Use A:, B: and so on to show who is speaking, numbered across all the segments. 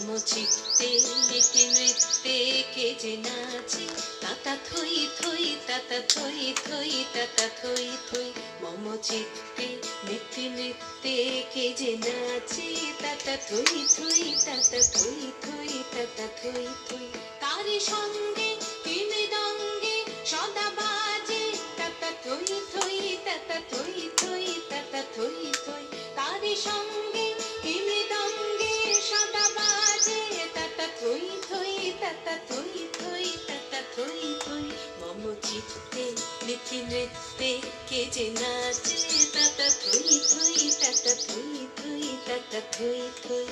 A: মম চিত্তে একে নৃত্যে কে যে নাচে তাতা থই থই তাতা থই থই তাতা থই থই মম চিত্তে নৃত্যে নৃত্যে কে যে নাচে তাতা থই থই তাতা থই থই তাতা থই থই তারি সঙ্গে কি মৃদঙ্গে সদা বাজে তাতা থই থই তাতা থই থই তাতা থই থই তারি সঙ্গে কি মৃদঙ্গে সদা বাজে তাতা থই থই তাতা থই থই তাতা থই থই মম চিত্তে নৃত্যে নৃত্যে কে যে নাচে তাতা থই থই তাতা থই থই তাতা থই থই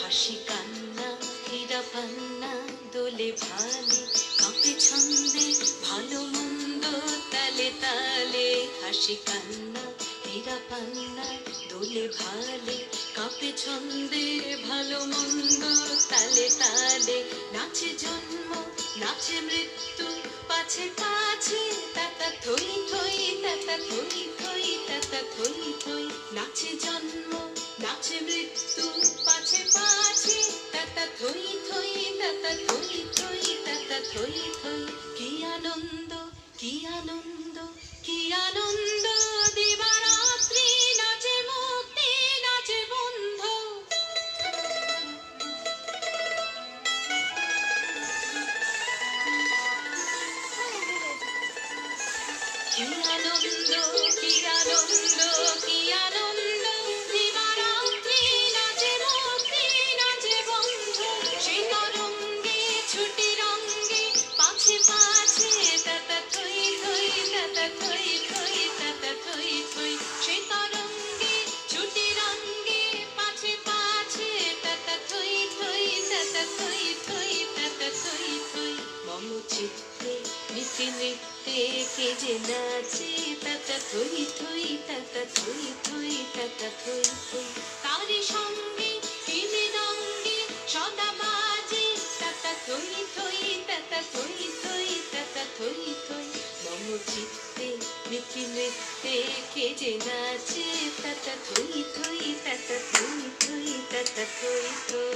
A: হাসি কান্না হীরা পান্না দোলে ভালে কাঁপে ছন্দে ভালো মন্দ তালে তালে হাসি কান্না হীরা পান্না দোলে ভালে কাঁপে ছন্দে ভালো মন্দ তালে তালে নাচে জন্ম নাচে মৃত্যু পাছে পাছে তাতা থই থই তাতা থই থই তাতা থই থই নাচে জন্ম নাচে মৃত্যু পাছে পাছে তাতা থই থই তাতা থই থই তাতা থই থই কি আনন্দ কি আনন্দ কি আনন্দ দিবারাত্রি নাচে মুক্তি নাচে বন্ধ কি আনন্দ কি আনন্দ কি আনন্দ দিবারাত্রি নাচে মুক্তি নাচে বন্ধ সে তরঙ্গে ছুটি রঙ্গে পাছে পাছে তাতা থই থই তাতা থই থই তাতা থই থই সে তরঙ্গে ছুটি রঙ্গে পাছে পাছে তাতা থই থই তাতা থই থই তাতা থই থই মম চিত্তে নৃত্যে নৃত্যে কে যে নাচে তাতা থই থই তাতা থই থই তাতা থই থই তারি সঙ্গে কি মৃদঙ্গে সদা বাজে তাতা থই থই তাতা থই থই তাতা থই থই মম চিত্তে নৃত্যে নৃত্যে কে যে নাচে তাতা থই থই তাতা থই থই তাতা থই থই